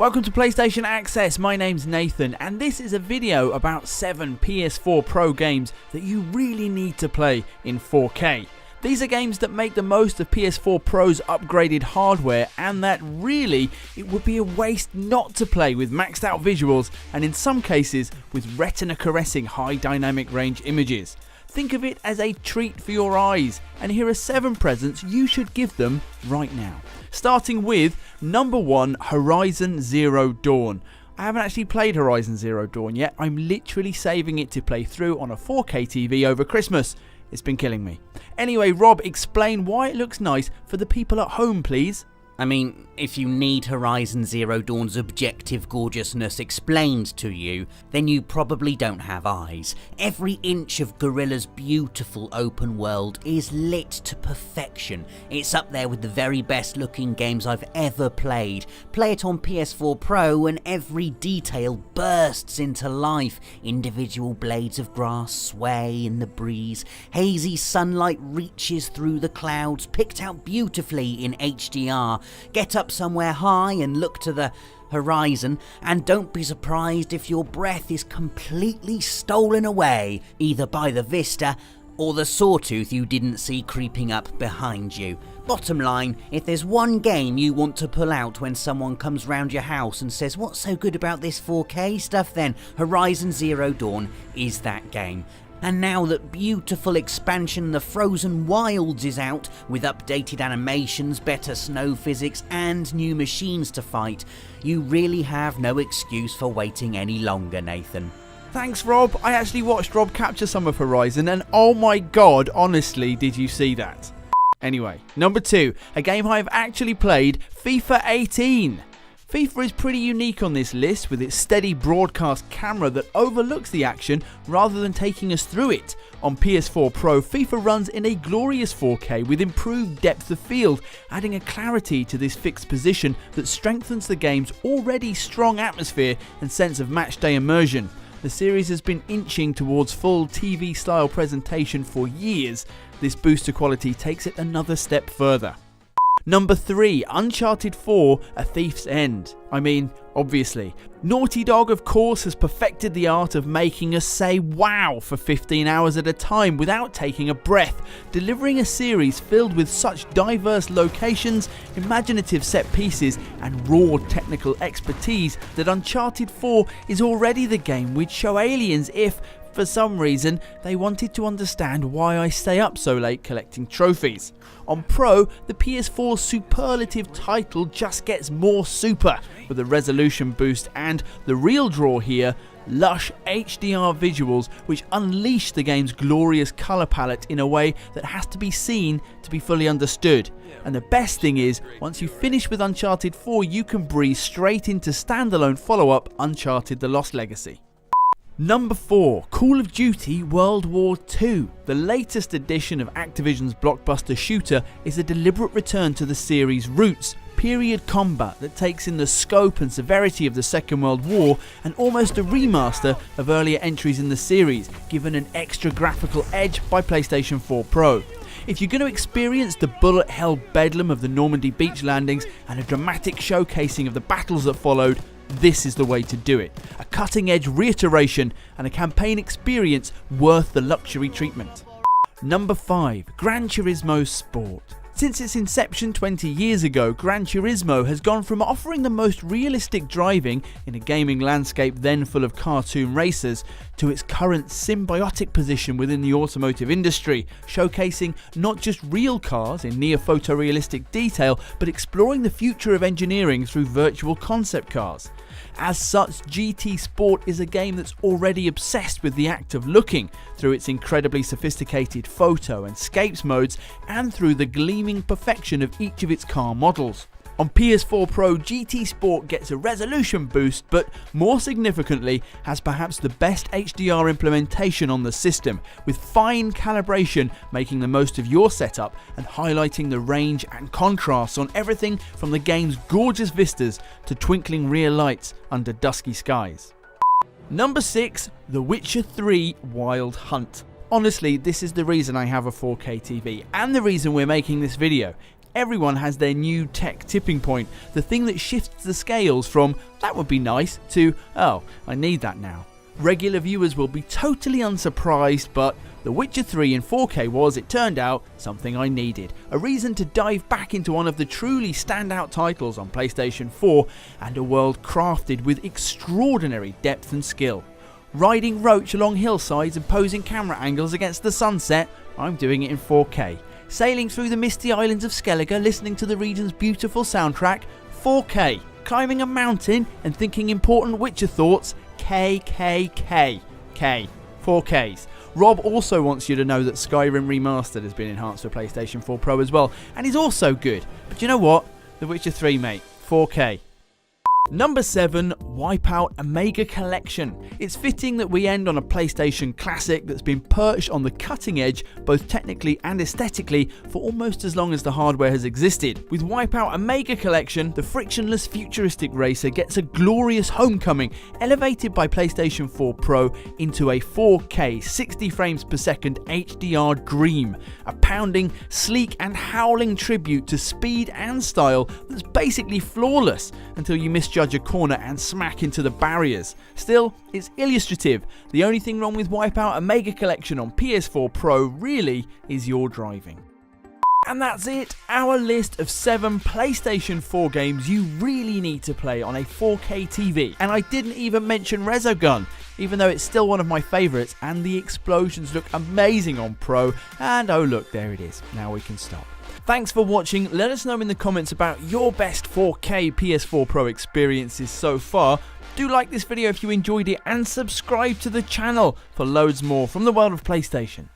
Welcome to PlayStation Access, my name's Nathan and this is a video about 7 PS4 Pro games that you really need to play in 4K. These are games that make the most of PS4 Pro's upgraded hardware and that really it would be a waste not to play with maxed out visuals and in some cases with retina caressing high dynamic range images. Think of it as a treat for your eyes and here are 7 presents you should give them right now. Starting with number 1, Horizon Zero Dawn. I haven't actually played Horizon Zero Dawn yet, I'm literally saving it to play through on a 4K TV over Christmas. It's been killing me. Anyway, Rob, explain why it looks nice for the people at home, please. I mean, if you need Horizon Zero Dawn's objective gorgeousness explained to you, then you probably don't have eyes. Every inch of Guerrilla's beautiful open world is lit to perfection. It's up there with the very best looking games I've ever played. Play it on PS4 Pro and every detail bursts into life. Individual blades of grass sway in the breeze. Hazy sunlight reaches through the clouds, picked out beautifully in HDR. Get up somewhere high and look to the horizon and don't be surprised if your breath is completely stolen away either by the vista or the sawtooth you didn't see creeping up behind you. Bottom line, if there's one game you want to pull out when someone comes round your house and says what's so good about this 4K stuff, then Horizon Zero Dawn is that game. And now that beautiful expansion The Frozen Wilds is out, with updated animations, better snow physics and new machines to fight, you really have no excuse for waiting any longer, Nathan. Thanks, Rob. I actually watched Rob capture some of Horizon and oh my god, honestly, did you see that? Anyway, number 2, a game I've actually played, FIFA 18. FIFA is pretty unique on this list with its steady broadcast camera that overlooks the action rather than taking us through it. On PS4 Pro, FIFA runs in a glorious 4K with improved depth of field, adding a clarity to this fixed position that strengthens the game's already strong atmosphere and sense of matchday immersion. The series has been inching towards full TV style presentation for years. This boost to quality takes it another step further. Number 3, Uncharted 4, A Thief's End. I mean, obviously. Naughty Dog of course has perfected the art of making us say wow for 15 hours at a time without taking a breath, delivering a series filled with such diverse locations, imaginative set pieces and raw technical expertise that Uncharted 4 is already the game we'd show aliens if, for some reason, they wanted to understand why I stay up so late collecting trophies. On Pro, the PS4's superlative title just gets more super, with a resolution boost and, the real draw here, lush HDR visuals which unleash the game's glorious colour palette in a way that has to be seen to be fully understood. And the best thing is, once you finish with Uncharted 4 you can breeze straight into standalone follow-up Uncharted The Lost Legacy. Number 4, Call of Duty World War II. The latest edition of Activision's blockbuster shooter is a deliberate return to the series' roots, period combat that takes in the scope and severity of the Second World War and almost a remaster of earlier entries in the series, given an extra graphical edge by PlayStation 4 Pro. If you're going to experience the bullet-hell bedlam of the Normandy beach landings and a dramatic showcasing of the battles that followed, this is the way to do it. A cutting-edge reiteration and a campaign experience worth the luxury treatment. Number 5, Gran Turismo Sport. Since its inception 20 years ago, Gran Turismo has gone from offering the most realistic driving in a gaming landscape then full of cartoon racers to its current symbiotic position within the automotive industry, showcasing not just real cars in near photorealistic detail, but exploring the future of engineering through virtual concept cars. As such, GT Sport is a game that's already obsessed with the act of looking, through its incredibly sophisticated photo and scapes modes, and through the gleaming perfection of each of its car models. On PS4 Pro, GT Sport gets a resolution boost, but more significantly has perhaps the best HDR implementation on the system, with fine calibration making the most of your setup and highlighting the range and contrasts on everything from the game's gorgeous vistas to twinkling rear lights under dusky skies. Number 6, The Witcher 3 Wild Hunt. Honestly, this is the reason I have a 4K TV and the reason we're making this video. everyone has their new tech tipping point, the thing that shifts the scales from, that would be nice, to, oh, I need that now. Regular viewers will be totally unsurprised, but The Witcher 3 in 4K was, it turned out, something I needed. A reason to dive back into one of the truly standout titles on PlayStation 4, and a world crafted with extraordinary depth and skill. Riding Roach along hillsides and posing camera angles against the sunset, I'm doing it in 4K. Sailing through the misty islands of Skellige, listening to the region's beautiful soundtrack, 4K. Climbing a mountain and thinking important Witcher thoughts, K. 4Ks. Rob also wants you to know that Skyrim Remastered has been enhanced for PlayStation 4 Pro as well, and is also good. But you know what? The Witcher 3, mate. 4K. Number 7, Wipeout Omega Collection. It's fitting that we end on a PlayStation classic that's been perched on the cutting edge, both technically and aesthetically, for almost as long as the hardware has existed. With Wipeout Omega Collection, the frictionless futuristic racer gets a glorious homecoming, elevated by PlayStation 4 Pro into a 4K 60 frames per second HDR dream. A pounding, sleek and howling tribute to speed and style that's basically flawless until you misjudge a corner and smack into the barriers. Still, it's illustrative. The only thing wrong with Wipeout Omega Collection on PS4 Pro really is your driving. And that's it, our list of 7 PlayStation 4 games you really need to play on a 4K TV. And I didn't even mention Resogun, even though it's still one of my favourites, and the explosions look amazing on Pro, and oh look, there it is, now we can stop. Thanks for watching. Let us know in the comments about your best 4K PS4 Pro experiences so far. Do like this video if you enjoyed it, and subscribe to the channel for loads more from the world of PlayStation.